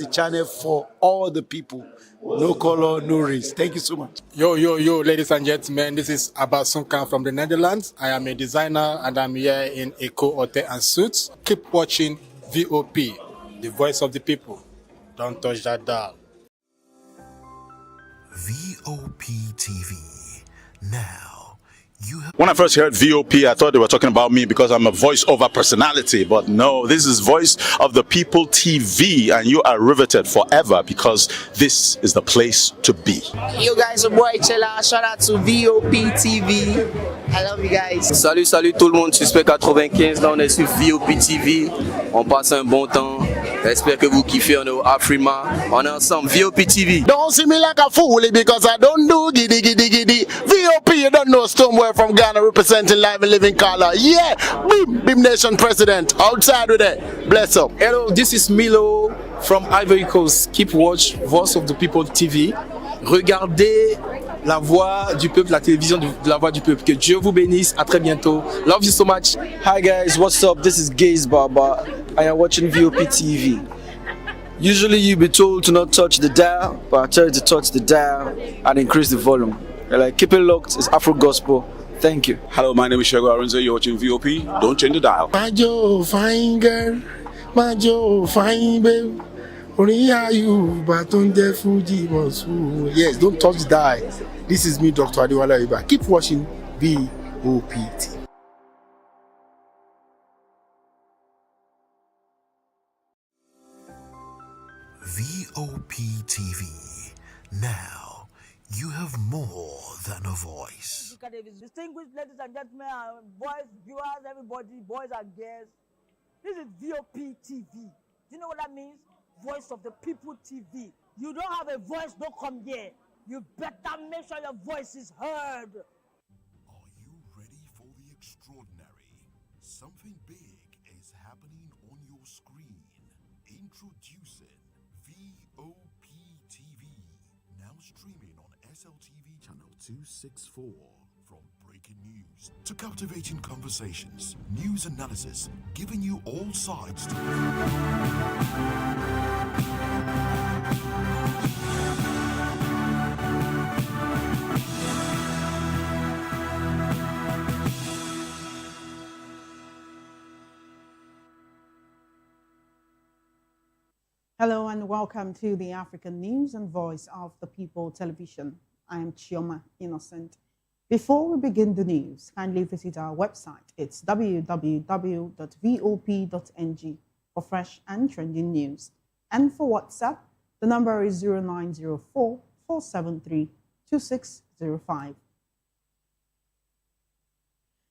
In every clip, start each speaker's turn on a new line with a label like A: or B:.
A: The channel for all the people. No color, no race. Thank you so much.
B: Yo, ladies and gentlemen, this is Abasunkan from the Netherlands. I am a designer and I'm here in Eco Hotel and Suits. Keep watching VOP, the voice of the people. Don't touch that dial.
C: VOP TV. Now,
D: when I first heard VOP, I thought they were talking about me because I'm a voice-over personality. But no, this is Voice of the People TV, and you are riveted forever because this is the place to be.
E: Yo guys, your boy Chella. Shout out to VOP TV. I love you guys.
F: Salut tout le monde, Suspect 95. Là, on est sur VOP TV. On passe un bon temps. J'espère que vous kiffez. On est au Afrima. On est ensemble. VOP TV.
A: Don't see me like a fool because I don't do giddy giddy giddy. VOP, you don't know Stoneware from Ghana representing live and living color. Yeah, Beam Nation President. Outside with it. Bless up.
G: Hello, this is Milo from Ivory Coast. Keep watch Voice of the People TV. Regardez la voix du peuple, la télévision de la voix du peuple. Que Dieu vous bénisse. À très bientôt. Love you so much.
H: Hi guys, what's up? This is Gaze Baba. I am watching VOP TV. Usually you be told to not touch the dial, but I tell you to touch the dial and increase the volume. Like, keep it locked. It's Afro Gospel. Thank you.
I: Hello, my name is Shego Arunze. You're watching VOP. Don't change the dial.
A: My Joe, fine girl. My Joe, fine babe. Yes, don't touch the dial. This is me, Dr. Adiwala Iba. Keep watching VOPT.
C: VOP TV. Now, you have more than a voice.
J: Distinguished ladies and gentlemen, boys, viewers, everybody, boys and girls. This is VOP TV. Do you know what that means? Voice of the People TV. You don't have a voice, don't come here. You better make sure your voice is heard.
C: Are you ready for the extraordinary? Something big is happening on your screen. Introducing VOP TV. Now streaming on SLTV channel 264. From breaking news to captivating conversations, news analysis, giving you all sides to
K: Hello and welcome to the African News and Voice of the People television. I am Chioma Innocent. Before we begin the news, kindly visit our website. It's www.vop.ng for fresh and trending news. And for WhatsApp, the number is 0904 473 2605.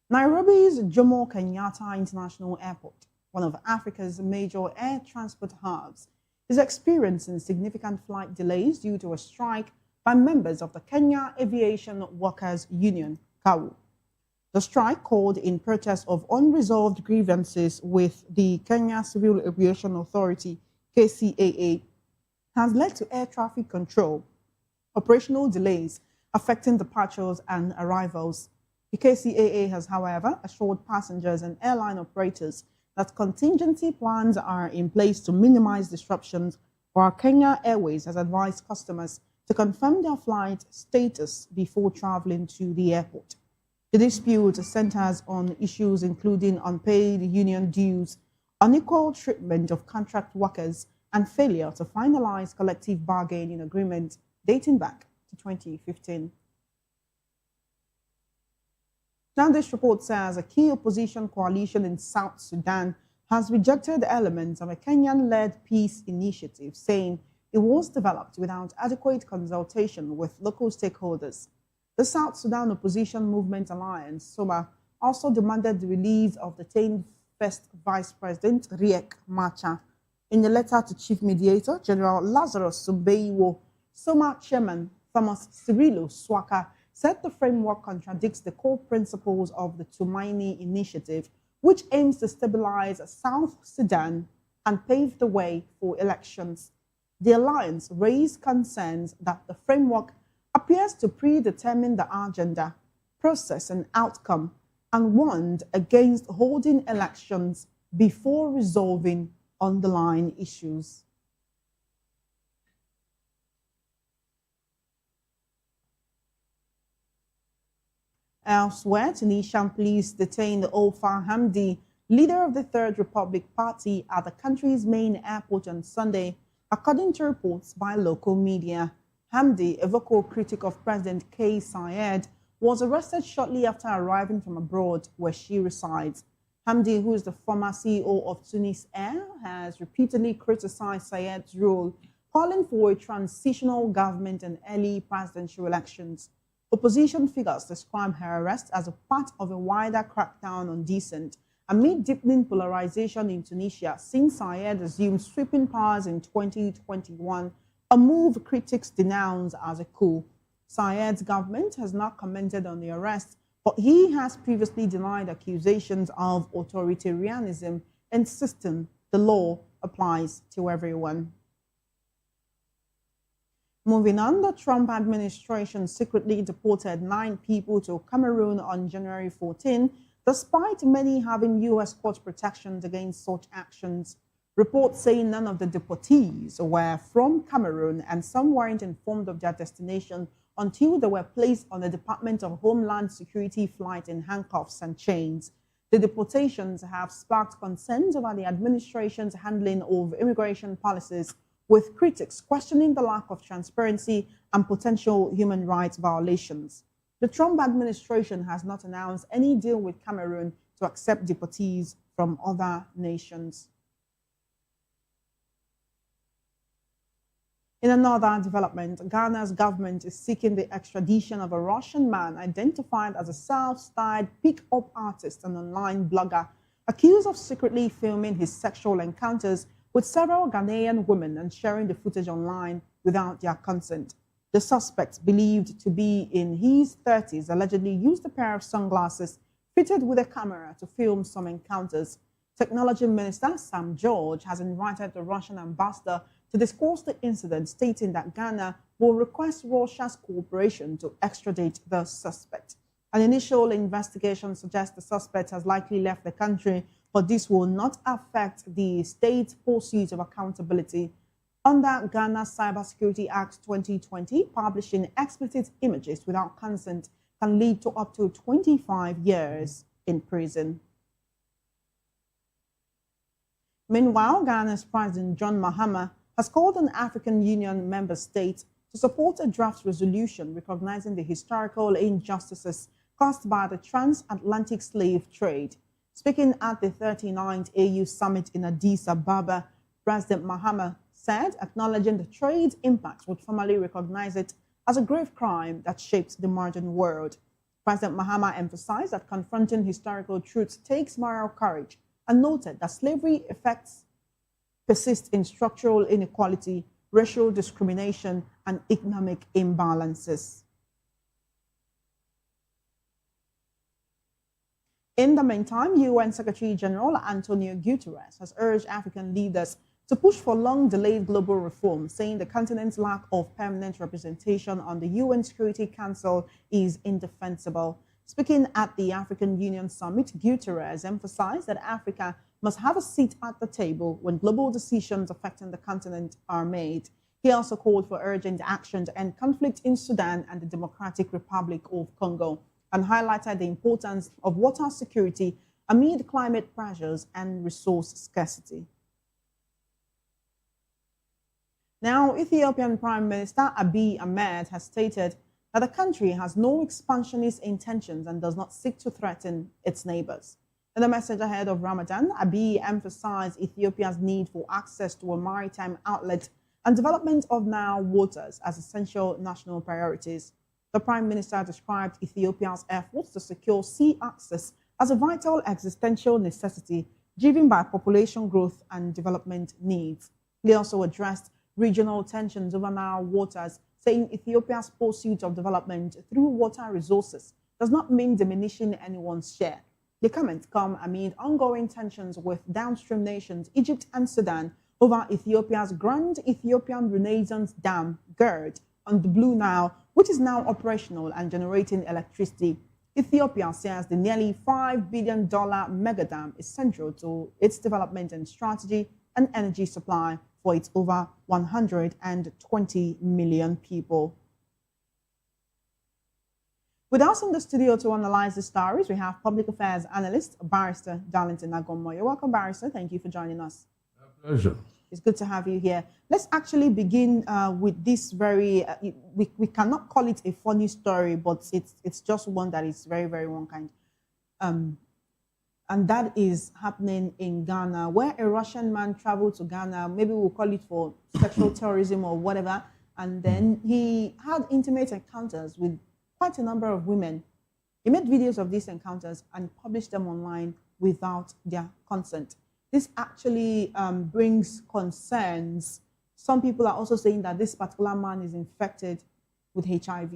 K: Nairobi's Jomo Kenyatta International Airport, one of Africa's major air transport hubs, is experiencing significant flight delays due to a strike by members of the Kenya Aviation Workers Union, KAWU. The strike, called in protest of unresolved grievances with the Kenya Civil Aviation Authority, KCAA, has led to air traffic control, operational delays affecting departures and arrivals. The KCAA has, however, assured passengers and airline operators that contingency plans are in place to minimize disruptions, while Kenya Airways has advised customers to confirm their flight status before traveling to the airport. The dispute centers on issues including unpaid union dues, unequal treatment of contract workers, and failure to finalize collective bargaining agreements dating back to 2015. Now, this report says a key opposition coalition in South Sudan has rejected elements of a Kenyan-led peace initiative, saying it was developed without adequate consultation with local stakeholders. The South Sudan Opposition Movement Alliance, SOMA, also demanded the release of detained First Vice President Riek Machar. In a letter to Chief Mediator General Lazarus Subeiwo, SOMA Chairman Thomas Cirillo Swaka said the framework contradicts the core principles of the Tumaini Initiative, which aims to stabilize South Sudan and pave the way for elections. The alliance raised concerns that the framework appears to predetermine the agenda, process, and outcome, and warned against holding elections before resolving underlying issues. Elsewhere, Tunisian police detained Olfa Hamdi, leader of the Third Republic Party, at the country's main airport on Sunday, according to reports by local media. Hamdi, a vocal critic of President Kais Saied, was arrested shortly after arriving from abroad, where she resides. Hamdi, who is the former CEO of Tunis Air, has repeatedly criticized Saied's role, calling for a transitional government and early presidential elections. Opposition figures describe her arrest as a part of a wider crackdown on dissent amid deepening polarization in Tunisia since Saied assumed sweeping powers in 2021, a move critics denounce as a coup. Saied's government has not commented on the arrest, but he has previously denied accusations of authoritarianism, insisting the law applies to everyone. Moving on, the Trump administration secretly deported 9 people to Cameroon on January 14, despite many having U.S. court protections against such actions. Reports say none of the deportees were from Cameroon and some weren't informed of their destination until they were placed on the Department of Homeland Security flight in handcuffs and chains. The deportations have sparked concerns over the administration's handling of immigration policies, with critics questioning the lack of transparency and potential human rights violations. The Trump administration has not announced any deal with Cameroon to accept deportees from other nations. In another development, Ghana's government is seeking the extradition of a Russian man identified as a self-styled pick-up artist and online blogger, accused of secretly filming his sexual encounters with several Ghanaian women and sharing the footage online without their consent. The suspect, believed to be in his 30s, allegedly used a pair of sunglasses fitted with a camera to film some encounters. Technology Minister Sam George has invited the Russian ambassador to discuss the incident, stating that Ghana will request Russia's cooperation to extradite the suspect. An initial investigation suggests the suspect has likely left the country, but this will not affect the state's pursuit of accountability. Under Ghana's Cybersecurity Act 2020, publishing explicit images without consent can lead to up to 25 years in prison. Meanwhile, Ghana's President John Mahama has called on African Union member states to support a draft resolution recognizing the historical injustices caused by the transatlantic slave trade. Speaking at the 39th AU Summit in Addis Ababa, President Mahama said, acknowledging the trade's impacts would formally recognize it as a grave crime that shaped the modern world. President Mahama emphasized that confronting historical truths takes moral courage and noted that slavery effects persist in structural inequality, racial discrimination, and economic imbalances. In the meantime, UN Secretary General Antonio Guterres has urged African leaders to push for long-delayed global reform, saying the continent's lack of permanent representation on the UN Security Council is indefensible. Speaking at the African Union Summit, Guterres emphasized that Africa must have a seat at the table when global decisions affecting the continent are made. He also called for urgent action to end conflict in Sudan and the Democratic Republic of Congo, and highlighted the importance of water security amid climate pressures and resource scarcity. Now, Ethiopian Prime Minister Abiy Ahmed has stated that the country has no expansionist intentions and does not seek to threaten its neighbors. In a message ahead of Ramadan, Abiy emphasized Ethiopia's need for access to a maritime outlet and development of Nile waters as essential national priorities. The Prime Minister described Ethiopia's efforts to secure sea access as a vital existential necessity driven by population growth and development needs. He also addressed regional tensions over Nile waters, saying Ethiopia's pursuit of development through water resources does not mean diminishing anyone's share. The comments come amid ongoing tensions with downstream nations Egypt and Sudan over Ethiopia's Grand Ethiopian Renaissance Dam, GERD, on the Blue Nile, which is now operational and generating electricity. Ethiopia says the nearly $5 billion megadam is central to its development and strategy and energy supply for its over 120 million people. With us in the studio to analyze the stories, we have public affairs analyst, Barrister Darlington Agomo. You're welcome, Barrister. Thank you for joining us.
L: My pleasure.
K: It's good to have you here. Let's actually begin with this very, we cannot call it a funny story, but it's just one that is very, very one kind. And that is happening in Ghana, where a Russian man traveled to Ghana, maybe we'll call it for sexual tourism or whatever, and then he had intimate encounters with quite a number of women. He made videos of these encounters and published them online without their consent. This actually brings concerns. Some people are also saying that this particular man is infected with HIV.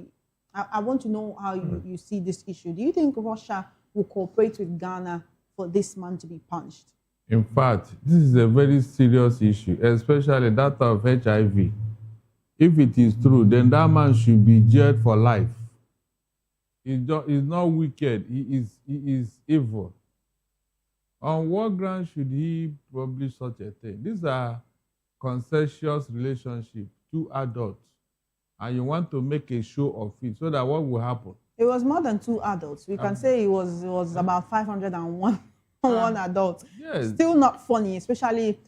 K: I want to know how you see this issue. Do you think Russia will cooperate with Ghana for this man to be punished?
L: In fact, this is a very serious issue, especially that of HIV. If it is true, then that man should be jailed for life. He's not wicked, he is evil. On what grounds should he publish such a thing? These are consensuous relationships, two adults, and you want to make a show of it, so that what will happen?
K: It was more than two adults. We can say it was about 501 one adult.
L: Yes.
K: Still not funny, especially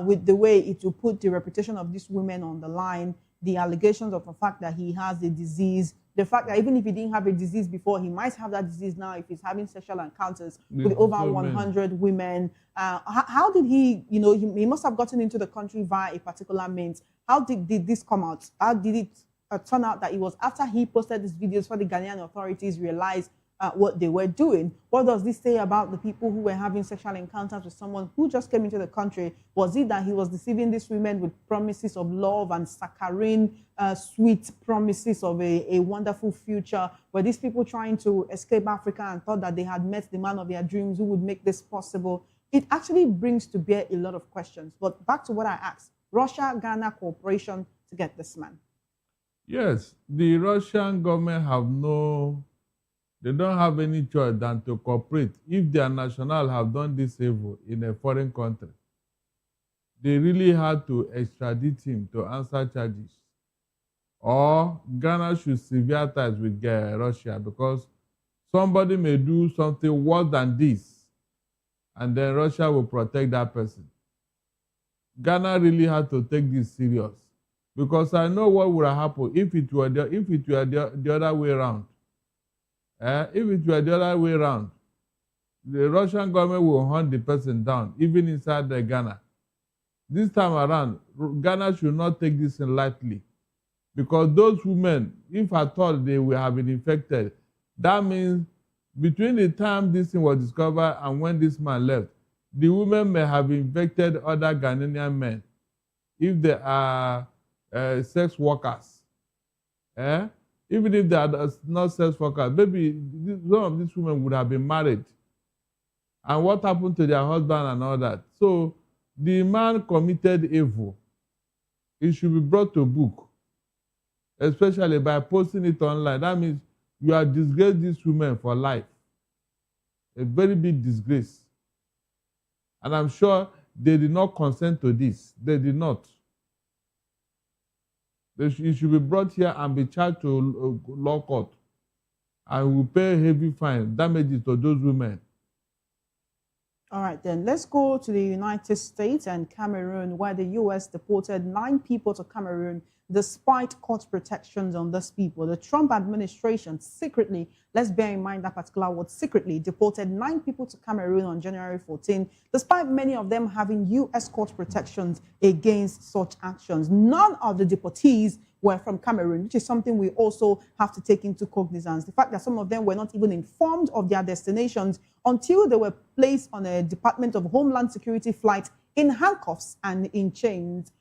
K: with the way it will put the reputation of these women on the line, the allegations of the fact that he has a disease, the fact that even if he didn't have a disease before, he might have that disease now if he's having sexual encounters with over 100 women. How did he, he must have gotten into the country via a particular means. How did this come out? How did it turn out that it was after he posted these videos for the Ghanaian authorities realized what they were doing? What does this say about the people who were having sexual encounters with someone who just came into the country? Was it that he was deceiving these women with promises of love and saccharine, sweet promises of a wonderful future? Were these people trying to escape Africa and thought that they had met the man of their dreams who would make this possible? It actually brings to bear a lot of questions. But back to what I asked, Russia-Ghana cooperation to get this man.
L: Yes, the Russian government they don't have any choice than to cooperate. If their national have done this evil in a foreign country, they really had to extradite him to answer charges. Or Ghana should sever ties with Russia, because somebody may do something worse than this, and then Russia will protect that person. Ghana really had to take this serious, because I know what would have happened if it were the other way around. If it were the other way around, the Russian government will hunt the person down, even inside Ghana. This time around, Ghana should not take this in lightly, because those women, if at all they will have been infected, that means between the time this thing was discovered and when this man left, the women may have infected other Ghanaian men if they are sex workers. Even if they are not sex workers, maybe some of these women would have been married. And what happened to their husband and all that? So the man committed evil. It should be brought to book, especially by posting it online. That means you have disgraced these women for life. A very big disgrace. And I'm sure they did not consent to this. They did not. He should be brought here and be charged to law court, and will pay heavy fine, damages to those women.
K: All right, then let's go to the United States and Cameroon, where the U.S. deported 9 people to Cameroon despite court protections on these people. The Trump administration secretly, let's bear in mind that particular word, secretly deported 9 people to Cameroon on January 14, despite many of them having U.S. court protections against such actions. None of the deportees were from Cameroon, which is something we also have to take into cognizance. The fact that some of them were not even informed of their destinations until they were placed on a Department of Homeland Security flight in handcuffs and in chains.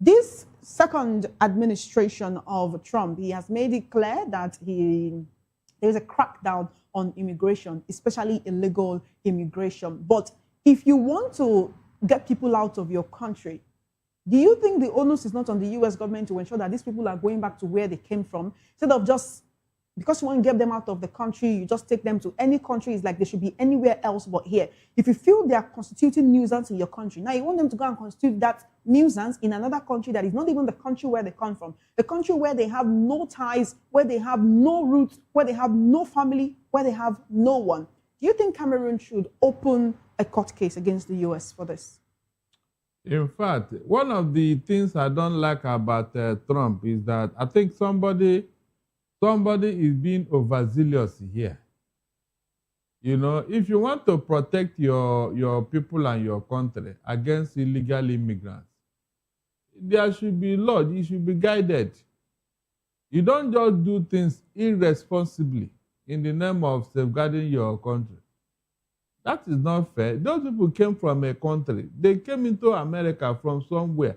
K: This second administration of Trump, he has made it clear that there's a crackdown on immigration, especially illegal immigration. But if you want to get people out of your country, do you think the onus is not on the U.S. government to ensure that these people are going back to where they came from, instead of just because you want to get them out of the country, you just take them to any country. It's like they should be anywhere else but here. If you feel they are constituting nuisance in your country, now you want them to go and constitute that nuisance in another country that is not even the country where they come from, the country where they have no ties, where they have no roots, where they have no family, where they have no one. Do you think Cameroon should open a court case against the US for this?
L: In fact, one of the things I don't like about Trump is that I think somebody is being overzealous here. You know, if you want to protect your people and your country against illegal immigrants, there should be law. You should be guided. You don't just do things irresponsibly in the name of safeguarding your country. That is not fair. Those people came from a country. They came into America from somewhere.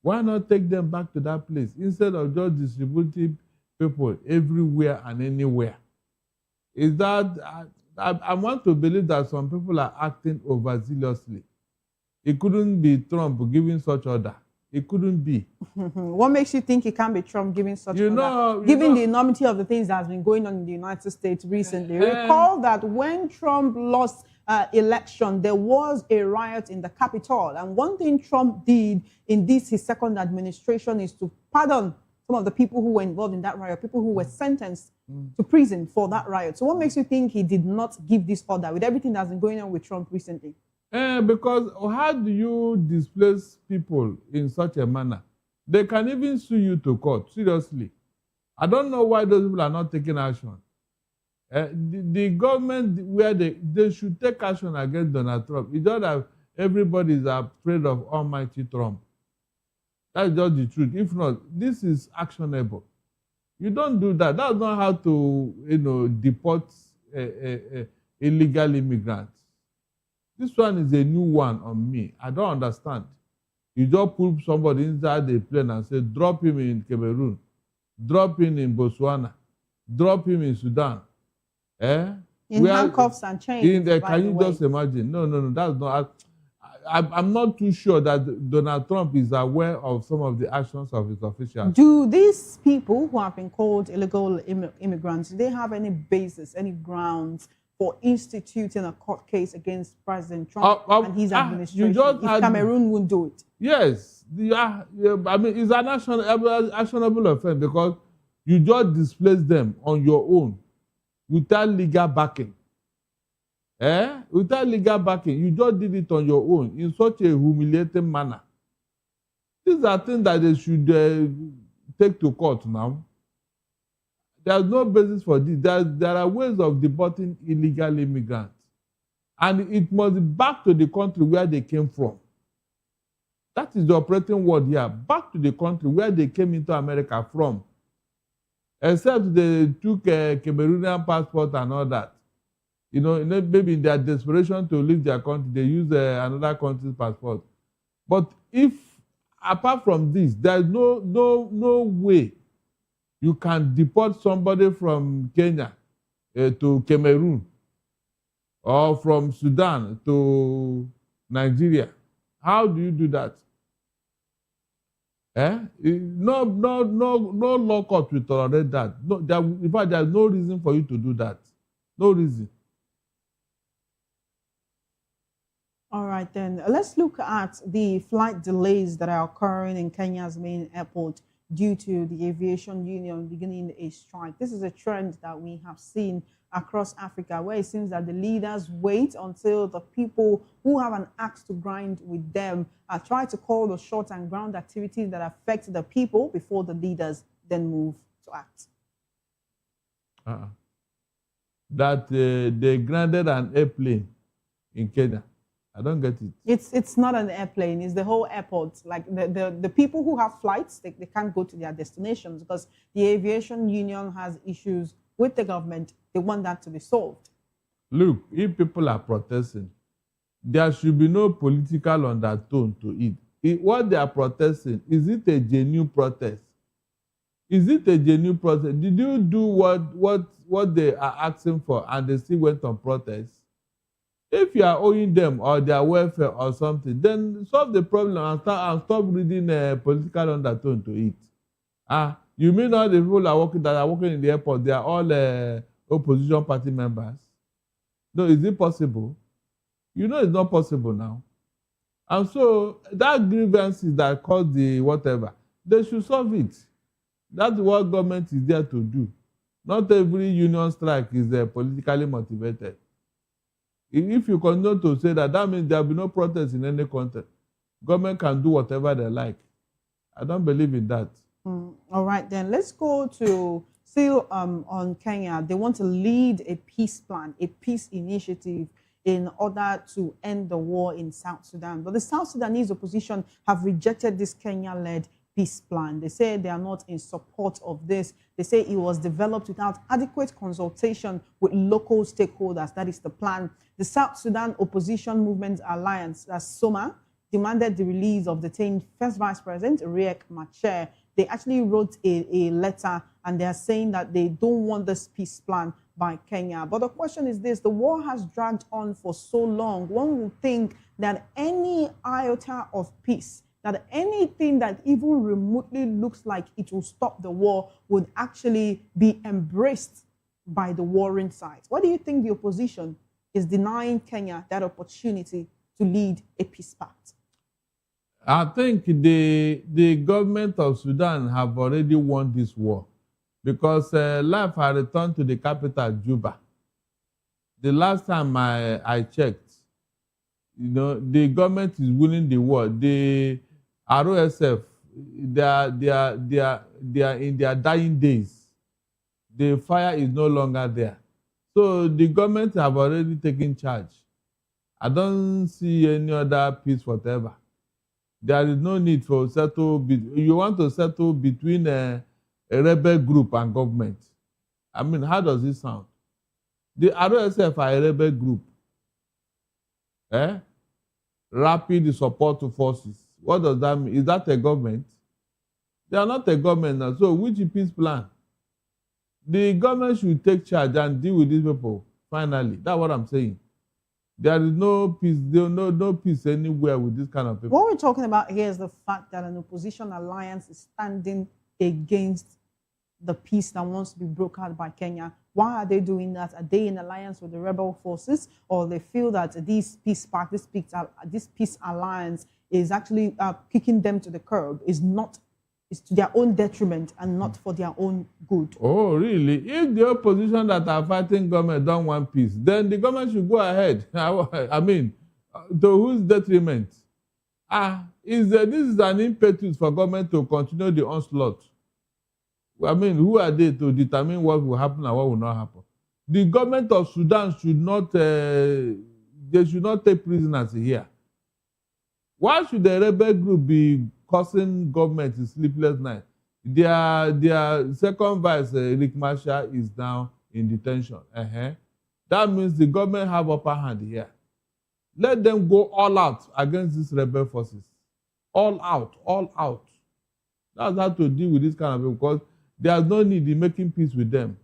L: Why not take them back to that place instead of just distributing people everywhere and anywhere? Is that I want to believe that some people are acting overzealously. It couldn't be Trump giving such order. It couldn't be.
K: What makes you think it can be Trump giving such order? Given the enormity of the things that has been going on in the United States recently. Recall that when Trump lost election, there was a riot in the Capitol. And one thing Trump did in this, his second administration, is to pardon some of the people who were involved in that riot, people who were sentenced to prison for that riot. So what makes you think he did not give this order with everything that's been going on with Trump recently?
L: Because how do you displace people in such a manner? They can even sue you to court, seriously. I don't know why those people are not taking action. The government, where they should take action against Donald Trump. It's just that everybody is afraid of almighty Trump. That's just the truth. If not, this is actionable. You don't do that. That's not how to, deport illegal immigrants. This one is a new one on me. I don't understand. You just put somebody inside the plane and say, drop him in Cameroon, drop him in Botswana, drop him in Sudan.
K: In handcuffs and chains.
L: Can you just imagine? No, that's not. I'm not too sure that Donald Trump is aware of some of the actions of his officials.
K: Do these people who have been called illegal immigrants, do they have any basis, any grounds for instituting a court case against President Trump and his administration if Cameroon won't do it?
L: Yes. I mean, it's an actionable offense because you just displace them on your own without legal backing. Without legal backing, you just did it on your own in such a humiliating manner. These are things that they should take to court now. There's no basis for this. There are ways of deporting illegal immigrants. And it must be back to the country where they came from. That is the operating word here. Back to the country where they came into America from. Except they took a Cameroonian passport and all that. Maybe in their desperation to leave their country, they use another country's passport. But if, apart from this, there's no way you can deport somebody from Kenya to Cameroon or from Sudan to Nigeria. How do you do that? No law court will tolerate that. In fact, there's no reason for you to do that. No reason.
K: All right, then. Let's look at the flight delays that are occurring in Kenya's main airport due to the aviation union beginning a strike. This is a trend that we have seen across Africa, where it seems that the leaders wait until the people who have an axe to grind with them try to call the short and ground activities that affect the people before the leaders then move to act.
L: That they grounded an airplane in Kenya. I don't get it.
K: It's not an airplane. It's the whole airport. Like the people who have flights, they can't go to their destinations because the aviation union has issues with the government. They want that to be solved.
L: Look, if people are protesting, there should be no political undertone to it. What they are protesting, is it a genuine protest? Is it a genuine protest? Did you do what they are asking for and they still went on protest? If you are owing them or their welfare or something, then solve the problem and stop reading a political undertone to it. You mean all the people that are working in the airport, they are all opposition party members? No, is it possible? You know it's not possible now. And so that grievances that caused the whatever, they should solve it. That's what government is there to do. Not every union strike is politically motivated. If you continue to say that, that means there will be no protest in any country. Government can do whatever they like. I don't believe in that.
K: All right, then let's go to still on Kenya. They want to lead a peace plan, a peace initiative in order to end the war in South Sudan. But the South Sudanese opposition have rejected this Kenya-led peace plan. They say they are not in support of this. They say it was developed without adequate consultation with local stakeholders. That is the plan. The South Sudan Opposition Movement Alliance, that's SOMA, demanded the release of detained First Vice President Riek Machar. They actually wrote a letter and they are saying that they don't want this peace plan by Kenya. But the question is this: the war has dragged on for so long. One would think that any iota of peace, that anything that even remotely looks like it will stop the war would actually be embraced by the warring sides. What do you think the opposition is denying Kenya that opportunity to lead a peace pact?
L: I think the government of Sudan have already won this war because life has returned to the capital, Juba. The last time I checked, you know, the government is winning the war. The ROSF, they are in their dying days. The fire is no longer there. So the government have already taken charge. I don't see any other peace whatever. There is no need for settle. You want to settle between a rebel group and government. I mean, how does it sound? The RSF are a rebel group. Rapid support to forces. What does that mean? Is that a government? They are not a government now. So which peace plan? The government should take charge and deal with these people. Finally, that's what I'm saying. There is no peace, no peace anywhere with this kind of people.
K: What we're talking about here is the fact that an opposition alliance is standing against the peace that wants to be brokered by Kenya. Why are they doing that? Are they in alliance with the rebel forces, or they feel that this peace pact, this peace alliance is actually kicking them to the curb, is to their own detriment and not for their own good? Oh,
L: really? If the opposition that are fighting government don't want peace, then the government should go ahead. I mean, to whose detriment? This is an impetus for government to continue the onslaught. I mean, who are they to determine what will happen and what will not happen? The government of Sudan should not, they should not take prisoners here. Why should the rebel group be causing government a sleepless night? Their second vice, Riek Machar, is now in detention. That means the government have upper hand here. Let them go all out against these rebel forces. All out, all out. That's how to deal with this kind of people, because there's no need in making peace with them.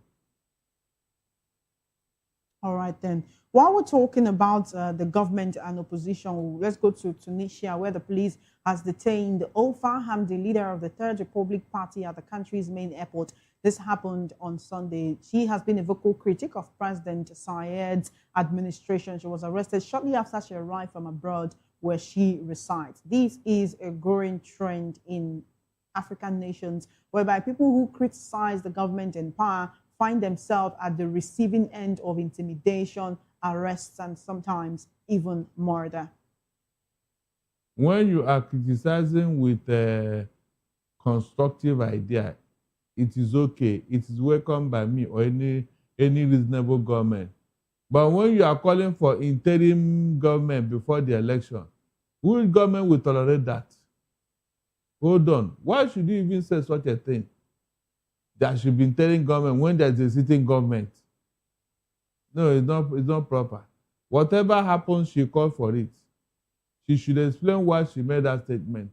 K: All right, then. While we're talking about the government and opposition, let's go to Tunisia, where the police has detained Ofer Hamdi, leader of the Third Republic Party at the country's main airport. This happened on Sunday. She has been a vocal critic of President Sayed's administration. She was arrested shortly after she arrived from abroad, where she resides. This is a growing trend in African nations, whereby people who criticize the government in power find themselves at the receiving end of intimidation, arrests, and sometimes even murder.
L: When you are criticizing with a constructive idea, it is okay. It is welcomed by me or any reasonable government. But when you are calling for interim government before the election, which government will tolerate that? Hold on. Why should you even say such a thing? There should be interim government when there is a sitting government. No, it's not proper. Whatever happens, she called for it. She should explain why she made that statement,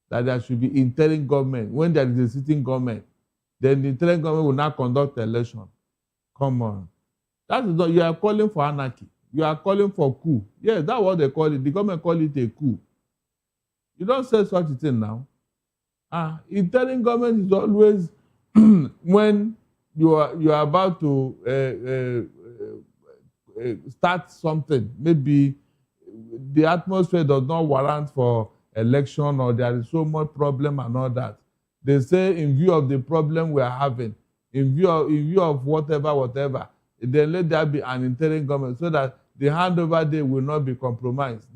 L: that there should be interim government when there is a sitting government. Then the interim government will not conduct the election. Come on. That is not, you are calling for anarchy. You are calling for coup. Yes, that's what they call it. The government call it a coup. You don't say such a thing now. Interim government is always when you are about to start something. Maybe the atmosphere does not warrant for election, or there is so much problem and all that. They say, in view of the problem we are having, in view of whatever, then let there be an interim government so that the handover day will not be compromised.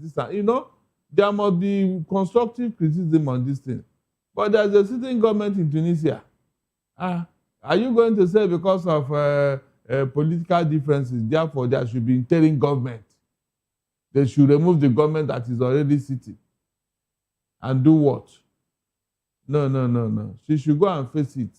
L: There must be constructive criticism on this thing. But there's a sitting government in Tunisia. Are you going to say because of political differences, therefore there should be interim government? They should remove the government that is already sitting. And do what? No. She should go and face it.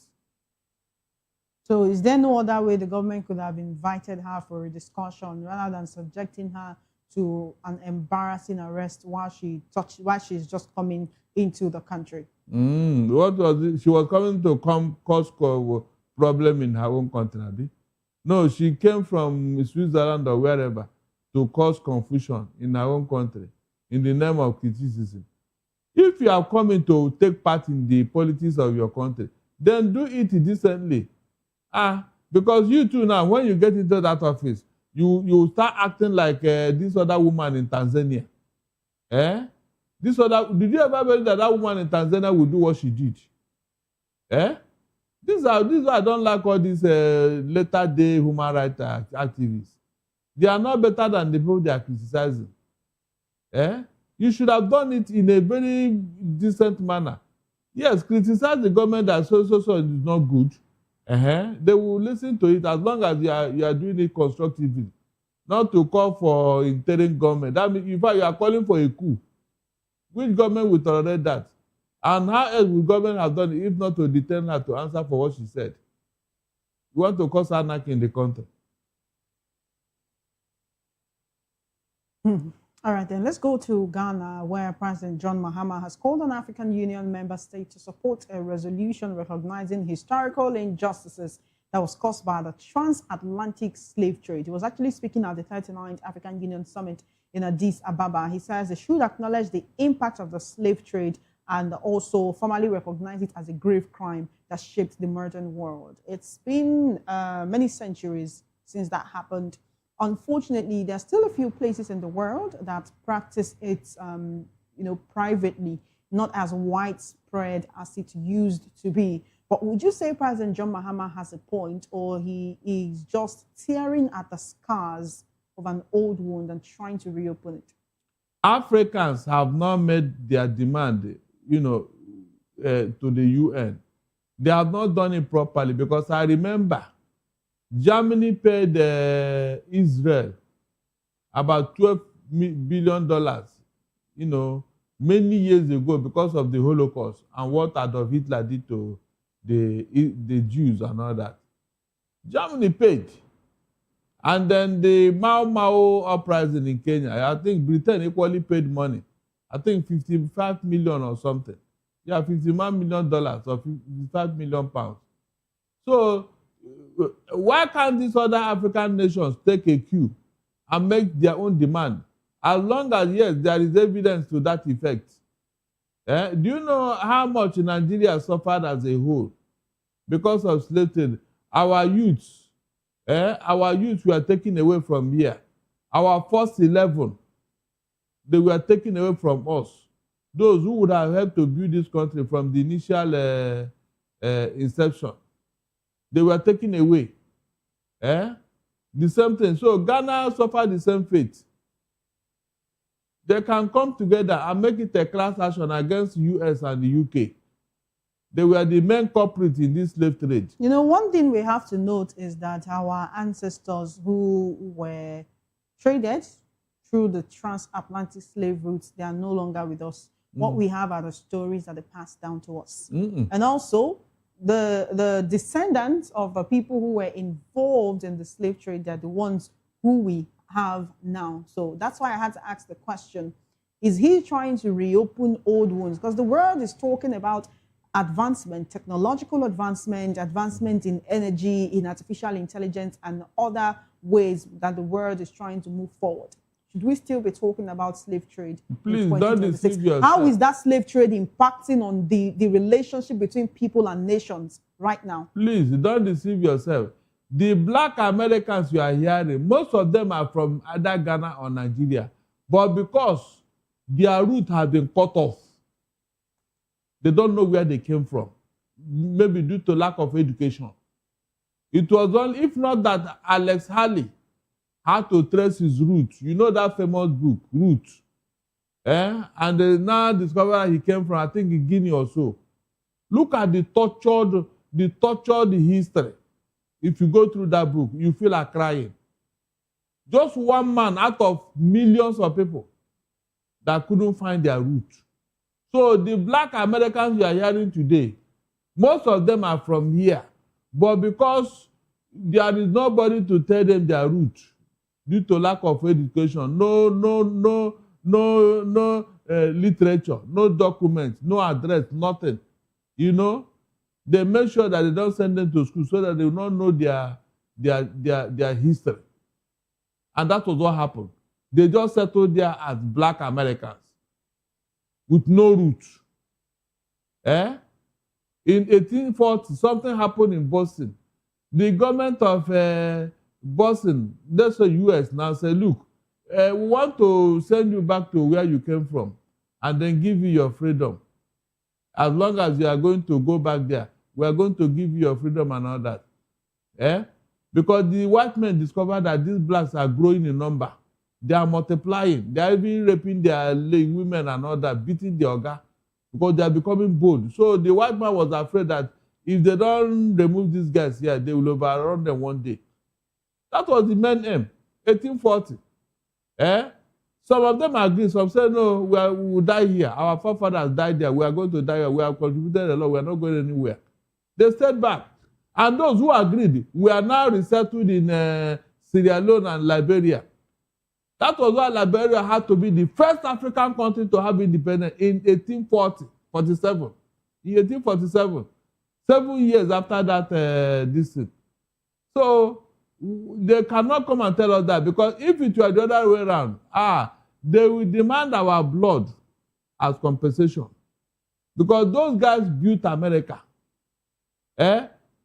K: So is there no other way the government could have invited her for a discussion rather than subjecting her to an embarrassing arrest while she's just coming into the country?
L: What was it? She was coming to cause problem in her own country, Abi? No, she came from Switzerland or wherever to cause confusion in her own country in the name of criticism. If you are coming to take part in the politics of your country, then do it decently. Because you too now, when you get into that office, you start acting like this other woman in Tanzania. Did you ever believe that woman in Tanzania would do what she did? This is why I don't like all these later day human rights activists. They are not better than the people they are criticizing. You should have done it in a very decent manner. Yes, criticize the government that so is not good. They will listen to it as long as you are doing it constructively. Not to call for interim government. That means, in fact, you are calling for a coup. Which government will tolerate that? And how else will government have done it if not to detain her to answer for what she said? You want to cause anarchy in the country.
K: All right, then let's go to Ghana, where President John Mahama has called on African Union member states to support a resolution recognizing historical injustices that was caused by the transatlantic slave trade. He was actually speaking at the 39th African Union Summit in Addis Ababa. He says they should acknowledge the impact of the slave trade and also formally recognize it as a grave crime that shaped the modern world. It's been many centuries since that happened. Unfortunately, there are still a few places in the world that practice it, privately, not as widespread as it used to be. But would you say President John Mahama has a point, or he is just tearing at the scars of an old wound and trying to reopen it?
L: Africans have not made their demand, to the UN. They have not done it properly, because I remember Germany paid Israel about $12 billion, many years ago because of the Holocaust and what Adolf Hitler did to the Jews and all that. Germany paid. And then the Mau Mau uprising in Kenya, I think Britain equally paid money. I think 55 million or something. Yeah, $51 million or 55 million pounds. So why can't these other African nations take a cue and make their own demand? As long as, yes, there is evidence to that effect. Do you know how much Nigeria suffered as a whole because of slave trade? Our youths were taken away from here. Our first 11, they were taken away from us. Those who would have helped to build this country from the initial inception, they were taken away. The same thing. So Ghana suffered the same fate. They can come together and make it a class action against the US and the UK. They were the main culprits in this slave trade.
K: One thing we have to note is that our ancestors who were traded through the transatlantic slave routes, they are no longer with us. What we have are the stories that they passed down to us. And also, the descendants of the people who were involved in the slave trade, they're the ones who we have now. So that's why I had to ask the question, is he trying to reopen old wounds? Because the world is talking about advancement, technological advancement, advancement in energy, in artificial intelligence, and other ways that the world is trying to move forward. should we still be talking about slave trade
L: Please,
K: in
L: don't
K: 2026?
L: deceive yourself.
K: How is that slave trade impacting on the relationship between people and nations right now?
L: Please, don't deceive yourself. The black Americans you are hearing, most of them are from either Ghana or Nigeria. But because their root has been cut off, they don't know where they came from. Maybe due to lack of education. It was only, if not that Alex Haley had to trace his roots. You know that famous book, Roots. And they now discover he came from, I think, Guinea or so. Look at the tortured history. If you go through that book, you feel like crying. Just one man out of millions of people that couldn't find their root. So the black Americans you are hearing today, most of them are from here. But because there is nobody to tell them their root, due to lack of education, no literature, no documents, no address, nothing. You know, they make sure that they don't send them to school so that they will not know their history. And that was what happened. They just settled there as black Americans with no roots. In 1840, something happened in Boston. The government of Boston, that's the US, now say, look, we want to send you back to where you came from and then give you your freedom. As long as you are going to go back there, we are going to give you your freedom and all that. Because the white men discovered that these blacks are growing in number. They are multiplying. They are even raping their women and all that, beating the oga, because they are becoming bold. So the white man was afraid that if they don't remove these guys here, they will overrun them one day. That was the main aim, 1840. Some of them agree, some say, no, we will die here. Our forefathers died there. We are going to die here. We have contributed a lot. We are not going anywhere. They stayed back. And those who agreed, we are now resettled in Sierra Leone and Liberia. That was why Liberia had to be the first African country to have independence in 1847. In 1847, 7 years after that this thing. So they cannot come and tell us that, because if it were the other way around, they will demand our blood as compensation. Because those guys built America.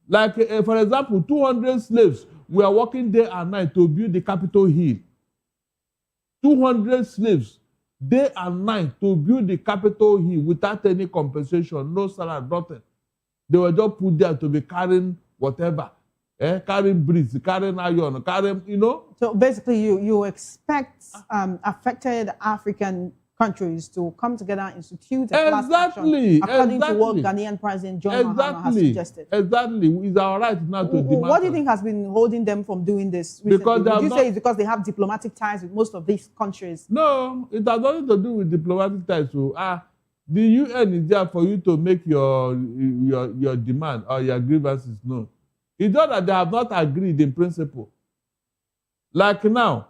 L: Like, for example, 200 slaves were working day and night to build the Capitol Hill. 200 slaves, day and night, to build the Capitol Hill without any compensation, no salary, nothing. They were just put there to be carrying whatever. Carrying bricks, carrying iron, carrying, you know.
K: So basically, you expect affected African countries to come together and institute a class action according to what Ghanaian President John Mahama has suggested.
L: Exactly. It's our right now to demand.
K: What do you think has been holding them from doing this recently?
L: Because
K: would you say it's because they have diplomatic ties with most of these countries?
L: No, it has nothing to do with diplomatic ties. So, the UN is there for you to make your demand or your grievances known. It's just that they have not agreed in principle. Like now,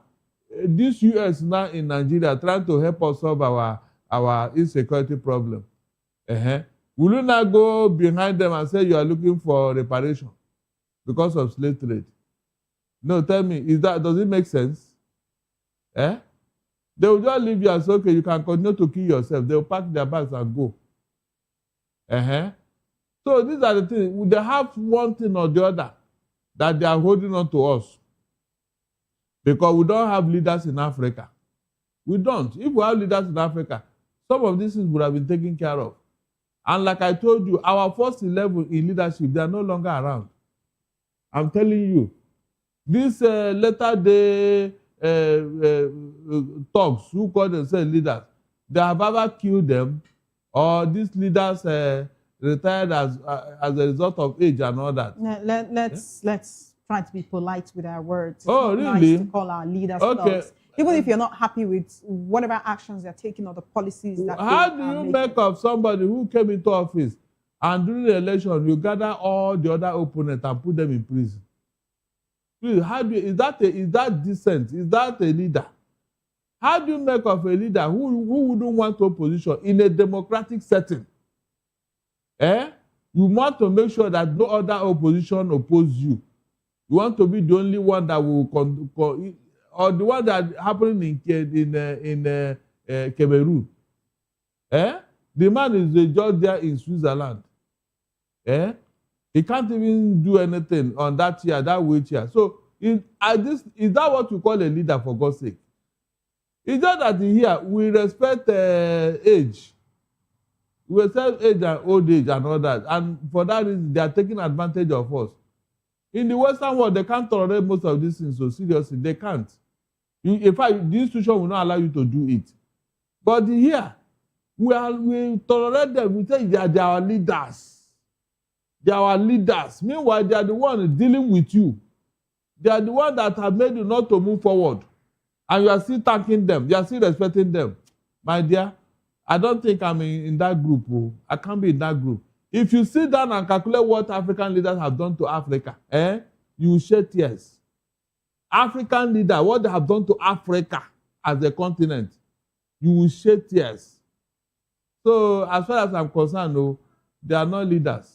L: this US now in Nigeria trying to help us solve our insecurity problem. Will you now go behind them and say you are looking for reparation because of slave trade? No, tell me, does it make sense? They will just leave you and say, okay, you can continue to kill yourself. They will pack their bags and go. So these are the things. They have one thing or the other that they are holding on to us. Because we don't have leaders in Africa. We don't. If we have leaders in Africa, some of these things would have been taken care of. And like I told you, our first level in leadership, they are no longer around. I'm telling you. These latter-day thugs who call themselves leaders, they have either killed them, or these leaders retired as a result of age and all that.
K: Let's try to be polite with our words. It's
L: not
K: nice to call our leaders thugs. Even if you're not happy with whatever actions they're taking or the policies that
L: how do you make of somebody who came into office and during the election you gather all the other opponents and put them in prison? Please, is that decent? Is that a leader? How do you make of a leader who wouldn't want opposition in a democratic setting? You want to make sure that no other opposition opposes you. You want to be the only one that will or the one that happening in Cameroon. The man is the judge there in Switzerland. He can't even do anything on that chair, that wheelchair. So is that what you call a leader, for God's sake? It's just that here we respect age. We respect age and old age and all that. And for that reason, they are taking advantage of us. In the Western world, they can't tolerate most of these things, so seriously, they can't. In fact, the institution will not allow you to do it. But here, we tolerate them. We say they are our leaders. They are our leaders. Meanwhile, they are the ones dealing with you. They are the ones that have made you not to move forward. And you are still thanking them. You are still respecting them. My dear, I don't think I'm in that group. Oh. I can't be in that group. If you sit down and calculate what African leaders have done to Africa, you will shed tears. African leaders, what they have done to Africa as a continent, you will shed tears. So as far as I'm concerned, they are not leaders.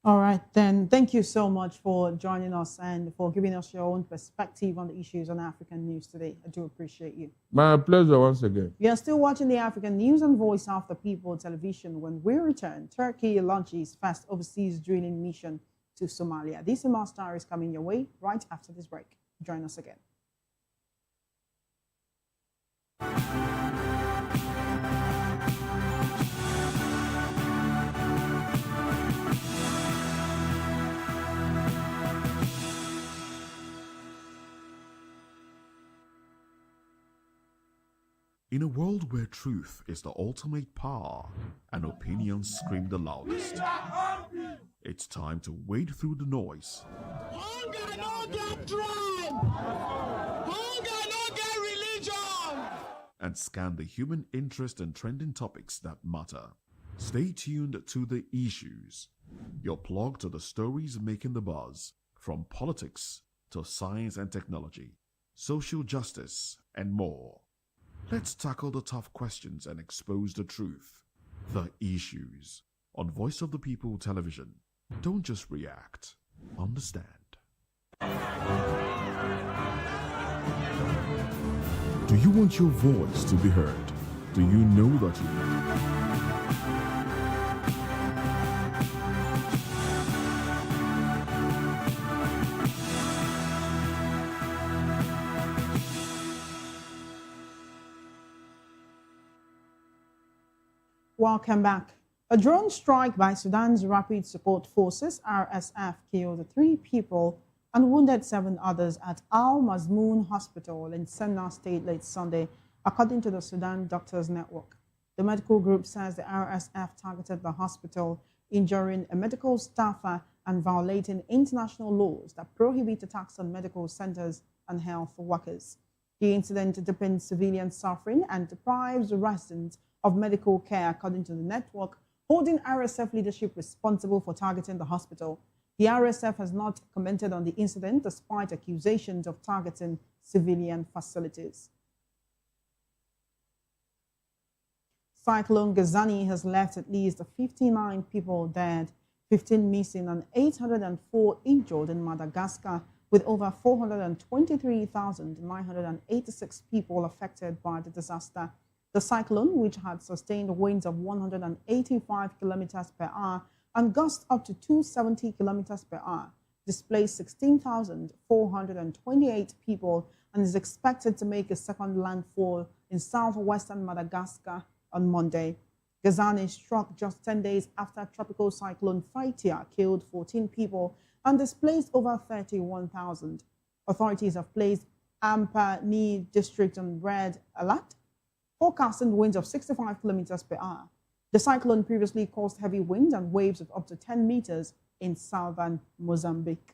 K: All right, then. Thank you so much for joining us and for giving us your own perspective on the issues on African news today. I do appreciate you.
L: My pleasure once again.
K: You are still watching the African News and Voice of the People television. When we return, Turkey launches first overseas drilling mission to Somalia. This master is coming your way right after this break. Join us again.
C: In a world where truth is the ultimate power and opinions scream the loudest, it's time to wade through the noise.
M: Hunger no get tribe! Hunger no get religion!
C: And scan the human interest and trending topics that matter. Stay tuned to The Issues, your plug to the stories making the buzz, from politics to science and technology, social justice, and more. Let's tackle the tough questions and expose the truth. The Issues on Voice of the People television. Don't just react, understand. Do you want your voice to be heard? Do you know that you
K: Welcome back. A drone strike by Sudan's Rapid Support Forces, RSF, killed 3 people and wounded 7 others at Al Mazmoun Hospital in Semna State late Sunday, according to the Sudan Doctors Network. The medical group says the RSF targeted the hospital, injuring a medical staffer and violating international laws that prohibit attacks on medical centers and health workers. The incident deepens civilian suffering and deprives residents of medical care, according to the network, holding RSF leadership responsible for targeting the hospital. The RSF has not commented on the incident despite accusations of targeting civilian facilities. Cyclone Gazani has left at least 59 people dead, 15 missing and 804 injured in Madagascar, with over 423,986 people affected by the disaster. The cyclone, which had sustained winds of 185 kilometers per hour and gusts up to 270 kilometers per hour, displaced 16,428 people and is expected to make a second landfall in southwestern Madagascar on Monday. Gazani struck just 10 days after Tropical Cyclone Faitia killed 14 people and displaced over 31,000. Authorities have placed Ampani district on red alert, forecasting winds of 65 kilometers per hour. The cyclone previously caused heavy winds and waves of up to 10 meters in southern Mozambique.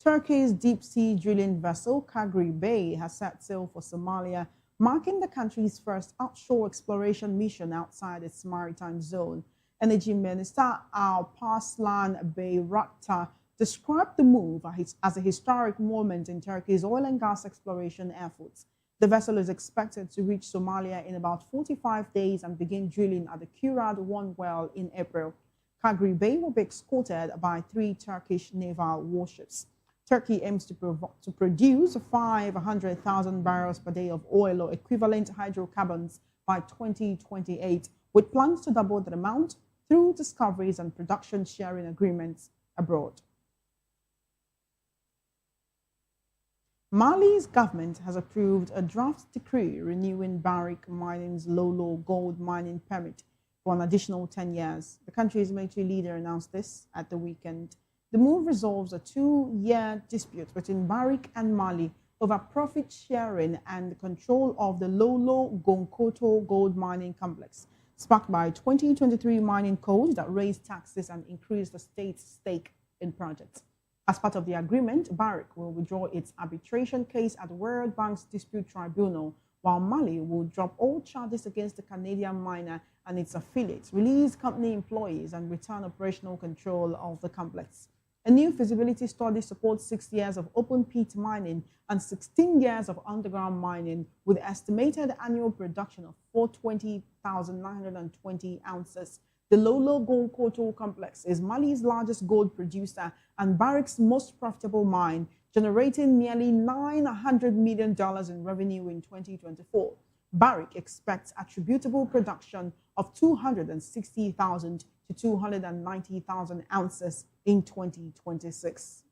K: Turkey's deep-sea drilling vessel, Kagri Bay, has set sail for Somalia, marking the country's first offshore exploration mission outside its maritime zone. Energy Minister Alparslan Bayraktar described the move as a historic moment in Turkey's oil and gas exploration efforts. The vessel is expected to reach Somalia in about 45 days and begin drilling at the Kurad-1 well in April. Kagri Bay will be escorted by 3 Turkish naval warships. Turkey aims to produce 500,000 barrels per day of oil or equivalent hydrocarbons by 2028, with plans to double that amount through discoveries and production sharing agreements abroad. Mali's government has approved a draft decree renewing Barrick Mining's Lolo gold mining permit for an additional 10 years. The country's military leader announced this at the weekend. The move resolves a 2-year dispute between Barrick and Mali over profit sharing and control of the Lolo Gonkoto gold mining complex, sparked by a 2023 mining code that raised taxes and increased the state's stake in projects. As part of the agreement, Barrick will withdraw its arbitration case at the World Bank's Dispute Tribunal, while Mali will drop all charges against the Canadian miner and its affiliates, release company employees, and return operational control of the complex. A new feasibility study supports 6 years of open pit mining and 16 years of underground mining, with estimated annual production of 420,920 ounces. The Lolo Gonkoto complex is Mali's largest gold producer and Barrick's most profitable mine, generating nearly $900 million in revenue in 2024. Barrick expects attributable production of 260,000 to 290,000 ounces in 2026.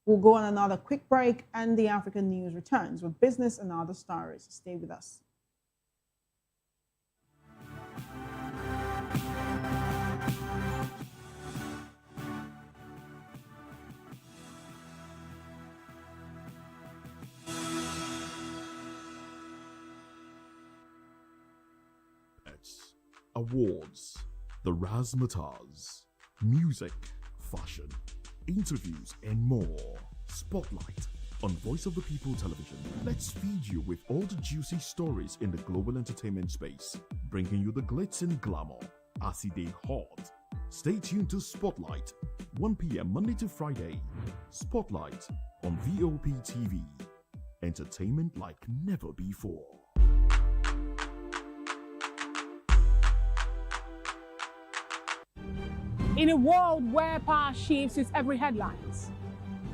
K: We'll go on another quick break, and the African News returns with business and other stories. Stay with us.
C: Awards, the razzmatazz, music, fashion, interviews, and more. Spotlight on Voice of the People Television. Let's feed you with all the juicy stories in the global entertainment space, bringing you the glitz and glamour as it is hot. Stay tuned to Spotlight, 1 p.m. Monday to Friday. Spotlight on VOP TV. Entertainment like never before.
N: In a world where power shifts with every headlines,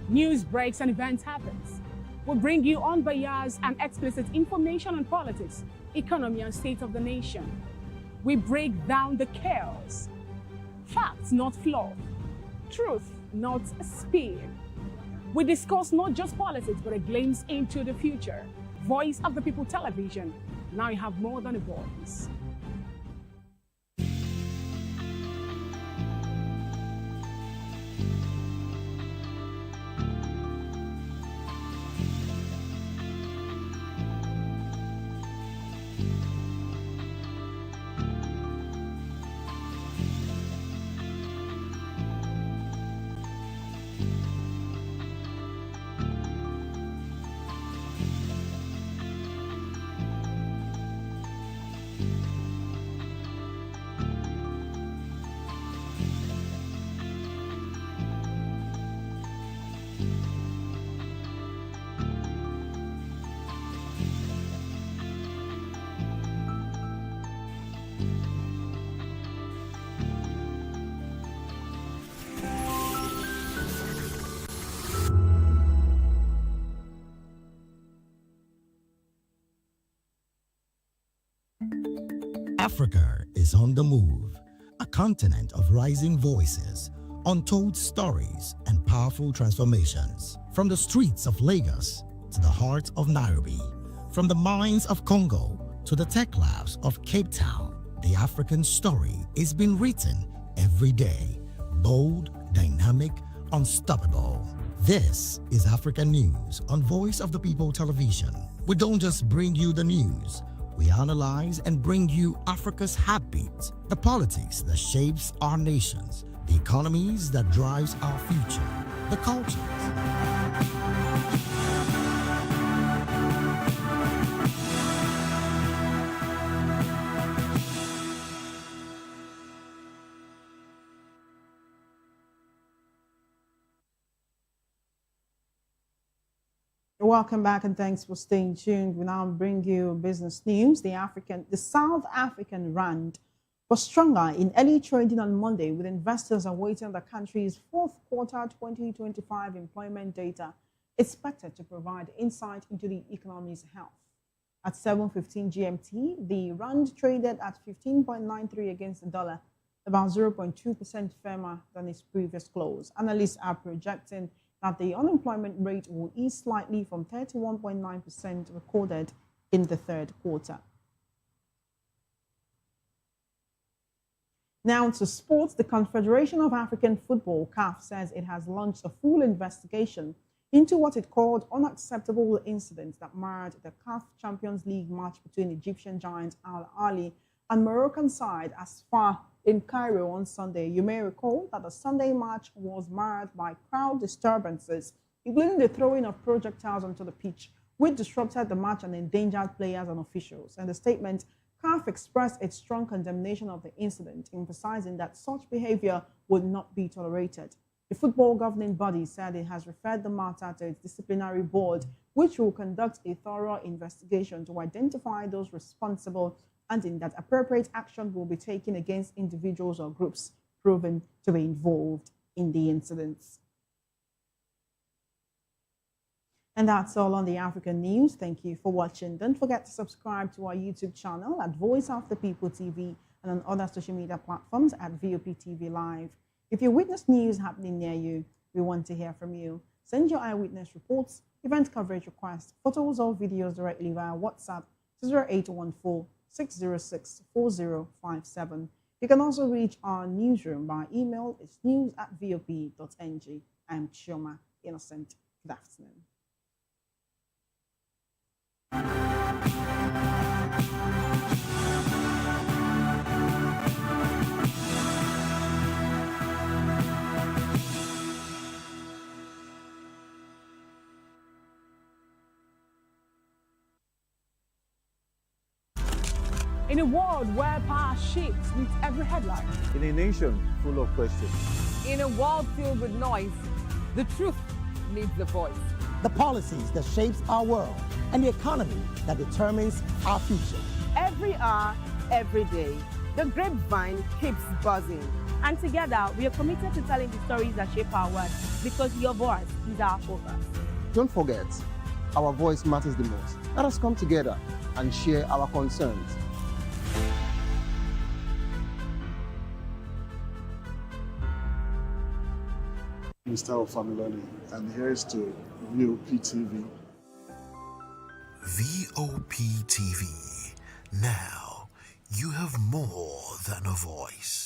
N: news breaks and events happens, we bring you unbiased and explicit information on politics, economy, and state of the nation. We break down the chaos. Facts, not fluff. Truth, not spin. We discuss not just politics, but a glimpse into the future. Voice of the People Television. Now you have more than a voice.
O: Africa is on the move, a continent of rising voices, untold stories, and powerful transformations. From the streets of Lagos to the heart of Nairobi, from the mines of Congo to the tech labs of Cape Town, the African story is being written every day. Bold, dynamic, unstoppable. This is African News on Voice of the People Television. We don't just bring you the news. We analyze and bring you Africa's heartbeat, the politics that shapes our nations, the economies that drives our future, the cultures.
K: Welcome back and thanks for staying tuned. We now bring you business news. The South African rand was stronger in early trading on Monday, with investors awaiting the country's fourth quarter 2025 employment data expected to provide insight into the economy's health. At 7:15 GMT, the rand traded at 15.93 against the dollar, about 0.2% firmer than its previous close. Analysts are projecting that the unemployment rate will ease slightly from 31.9% recorded in the third quarter. Now to sports. The Confederation of African Football, CAF, says it has launched a full investigation into what it called unacceptable incidents that marred the CAF Champions League match between Egyptian giant Al Ahly and Moroccan side Asfar in Cairo on Sunday. You may recall that the Sunday match was marred by crowd disturbances, including the throwing of projectiles onto the pitch, which disrupted the match and endangered players and officials. In the statement, CAF expressed its strong condemnation of the incident, emphasizing that such behavior would not be tolerated. The football governing body said it has referred the matter to its disciplinary board, which will conduct a thorough investigation to identify those responsible, and in that appropriate action will be taken against individuals or groups proven to be involved in the incidents. And that's all on the African news. Thank you for watching. Don't forget to subscribe to our YouTube channel at Voice of the People TV and on other social media platforms at VOP TV Live. If you witness news happening near you, we want to hear from you. Send your eyewitness reports, event coverage requests, photos or videos directly via WhatsApp to 0814-606-4057. You can also reach our newsroom by email. It's news@vop.ng. I'm Chioma Innocent. Good afternoon.
N: In a world where power shifts with every headline.
P: In a nation full of questions.
Q: In a world filled with noise, the truth needs the voice.
R: The policies that shapes our world and the economy that determines our future.
Q: Every hour, every day, the grapevine keeps buzzing.
S: And together, we are committed to telling the stories that shape our world, because your voice is our focus.
T: Don't forget, our voice matters the most. Let us come together and share our concerns.
U: Mr. Ofamiloni, and here's to VOP TV.
C: VOP TV. Now, you have more than a voice.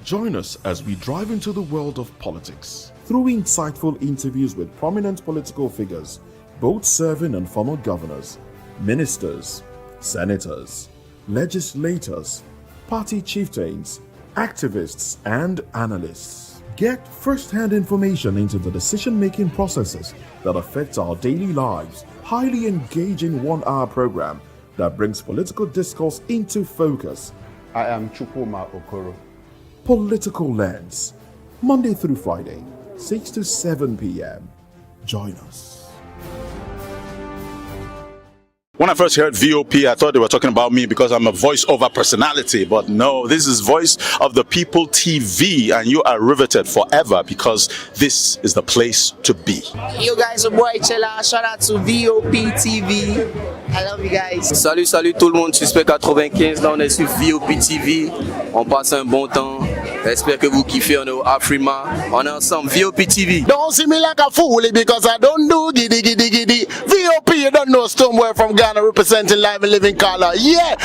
V: Join us as we drive into the world of politics through insightful interviews with prominent political figures, both serving and former governors, ministers, senators, legislators, party chieftains, activists, and analysts. Get first-hand information into the decision-making processes that affect our daily lives. Highly engaging one-hour program that brings political discourse into focus.
T: I am Chukwuma Okoro.
V: Political Lens, Monday through Friday, 6 to 7 p.m. Join us.
I: When I first heard VOP, I thought they were talking about me because I'm a voiceover personality. But no, this is Voice of the People TV, and you are riveted forever because this is the place to be.
E: You guys, your boy Chela. Shout out to VOP TV. I love you guys.
F: Salut tout le monde, Suspect 95, là on est sur VOP TV, on passe un bon temps, j'espère que vous kiffez, on est au Afrima, on est ensemble, VOP TV.
A: Don't see me like a fool because I don't do giddy giddy giddy. VOP, you don't know Stoneware from Ghana representing live and living color. Yeah,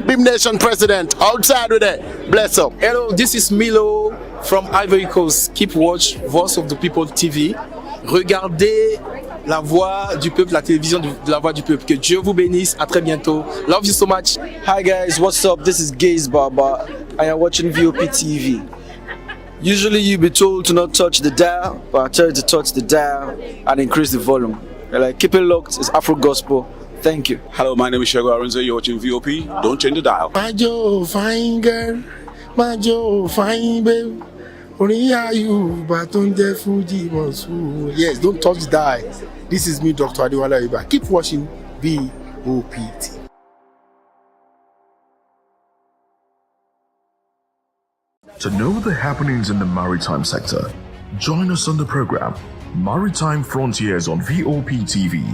A: Bim Nation President, outside with it. Bless up.
G: Hello, this is Milo from Ivory Coast. Keep watch Voice of the People TV. Regardez la voix du peuple, la télévision de la voix du peuple. Que Dieu vous bénisse. À très bientôt. Love you so much.
H: Hi guys, what's up? This is Gaze Baba, and you're watching VOP TV. Usually you be told to not touch the dial, but I tell you to touch the dial and increase the volume. Like, keep it locked. It's Afro Gospel. Thank you.
I: Hello, my name is Shego Arunze. You're watching VOP. Don't change the dial.
B: My Joe, fine girl. My Joe, fine babe. Only are you, but on the Fuji was. Yes, don't touch the dial. This is me, Dr. Adiwala Iba. Keep watching VOPT.
V: To know the happenings in the maritime sector, join us on the program Maritime Frontiers on VOP TV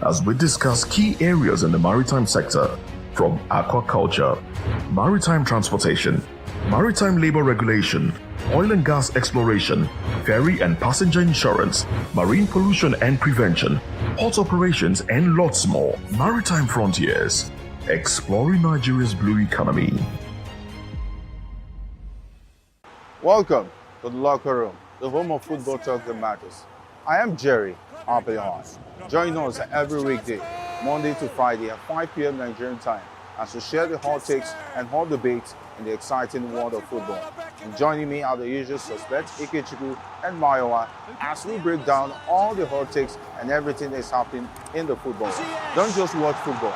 V: as we discuss key areas in the maritime sector from aquaculture, maritime transportation, maritime labor regulation, oil and gas exploration, ferry and passenger insurance, marine pollution and prevention, port operations, and lots more. Maritime Frontiers, exploring Nigeria's blue economy.
P: Welcome to the locker room, the home of football talk that matters. I am Jerry Aviation. Join us every weekday, Monday to Friday at 5 p.m. Nigerian time, as we share the hot takes and hot debates in the exciting world of football. And joining me are the usual suspects, Ikechukwu and Mayowa, as we break down all the hot takes and everything that's happening in the football. Don't just watch football,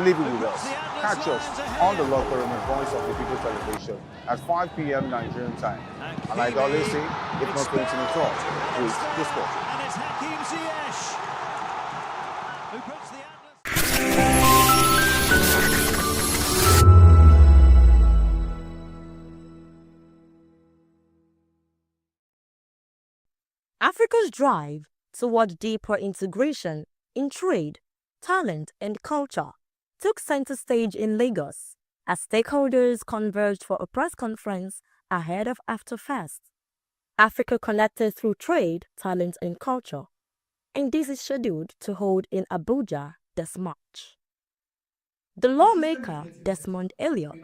P: live it with us. Catch us on the locker room and Voice of the People television at 5 p.m. Nigerian time. And like I always say, if not 20 minutes off, please just go.
M: And it's Hakim Ziyech, who puts the
D: Africa's drive toward deeper integration in trade, talent, and culture took center stage in Lagos as stakeholders converged for a press conference ahead of AfterFest. Africa connected through trade, talent, and culture, and this is scheduled to hold in Abuja this March. The lawmaker, Desmond Elliott,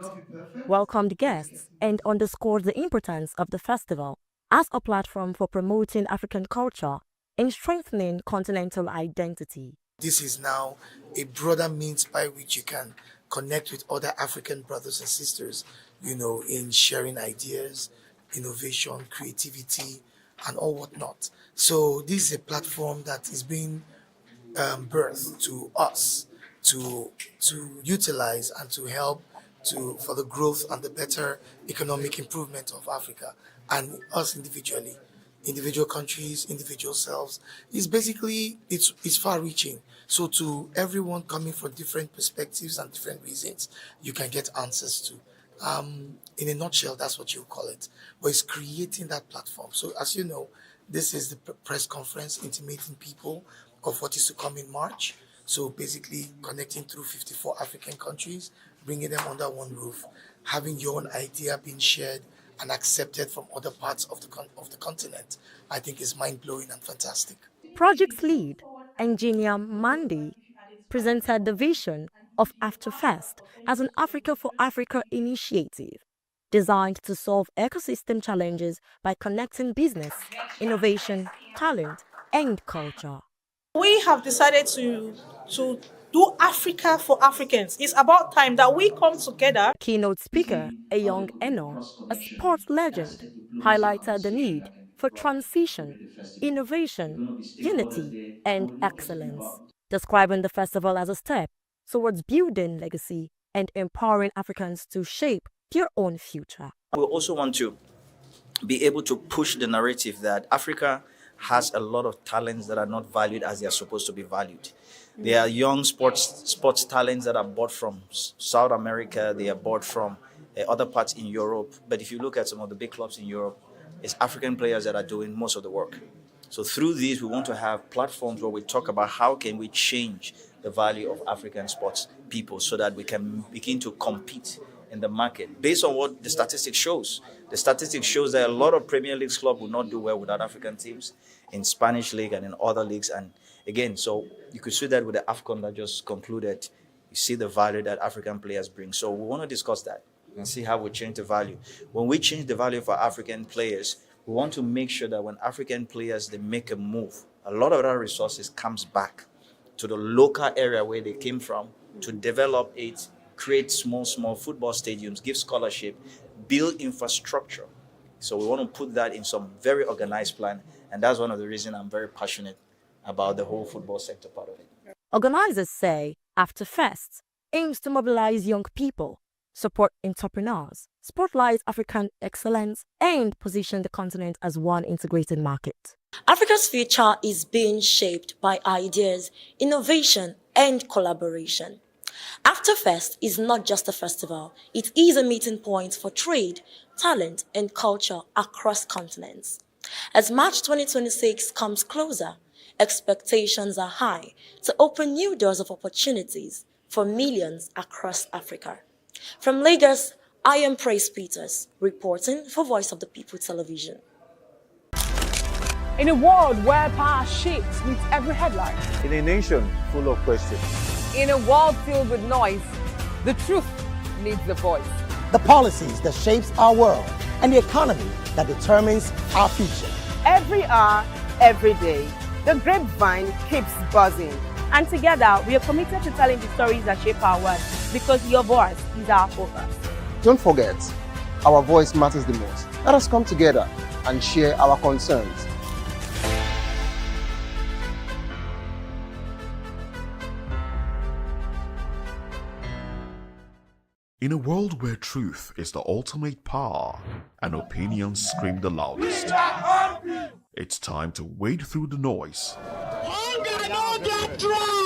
D: welcomed guests and underscored the importance of the festival as a platform for promoting African culture and strengthening continental identity.
B: This is now a broader means by which you can connect with other African brothers and sisters, in sharing ideas, innovation, creativity, and all whatnot. So this is a platform that is being birthed to us to utilize and to help for the growth and the better economic improvement of Africa and us individually. Individual countries, individual selves. It's far-reaching. So to everyone coming from different perspectives and different reasons, you can get answers to. In a nutshell, that's what you call it. But it's creating that platform. So as you know, this is the press conference intimating people of what is to come in March. So basically connecting through 54 African countries, bringing them under one roof, having your own idea being shared and accepted from other parts of the continent, I think is mind-blowing and fantastic.
D: Project's lead, engineer Mandy, presented the vision of AfterFest as an Africa for Africa initiative designed to solve ecosystem challenges by connecting business, innovation, talent, and culture.
J: We have decided to do Africa for Africans. It's about time that we come together.
D: Keynote speaker, a young Eno, a sports legend, highlighted the need for transition, innovation, unity, and excellence, describing the festival as a step towards building legacy and empowering Africans to shape their own future.
W: We also want to be able to push the narrative that Africa has a lot of talents that are not valued as they are supposed to be valued. There are young sports talents that are bought from South America. They are bought from other parts in Europe. But if you look at some of the big clubs in Europe, it's African players that are doing most of the work. So through these, we want to have platforms where we talk about how can we change the value of African sports people so that we can begin to compete in the market based on what the statistics shows. The statistics shows that a lot of Premier League clubs will not do well without African teams in Spanish league and in other leagues. And again, so you could see that with the AFCON that just concluded. You see the value that African players bring. So we want to discuss that and see how we change the value. When we change the value for African players, we want to make sure that when African players, they make a move, a lot of that resources comes back to the local area where they came from to develop it, create small football stadiums, give scholarship, build infrastructure. So we want to put that in some very organized plan. And that's one of the reasons I'm very passionate about the whole football sector part of it.
D: Organizers say AfterFest aims to mobilize young people, support entrepreneurs, spotlight African excellence, and position the continent as one integrated market.
K: Africa's future is being shaped by ideas, innovation, and collaboration. AfterFest is not just a festival, it is a meeting point for trade, talent, and culture across continents. As March 2026 comes closer, expectations are high to open new doors of opportunities for millions across Africa. From Lagos, I am Praise Peters, reporting for Voice of the People Television.
N: In a world where power shapes with every headline.
P: In a nation full of questions.
Q: In a world filled with noise, the truth needs a voice.
R: The policies that shapes our world and the economy that determines our future.
Q: Every hour, every day, the grapevine keeps buzzing.
S: And together, we are committed to telling the stories that shape our world because your voice is our focus.
T: Don't forget, our voice matters the most. Let us come together and share our concerns.
V: In a world where truth is the ultimate power and opinions scream the loudest, it's time to wade through the noise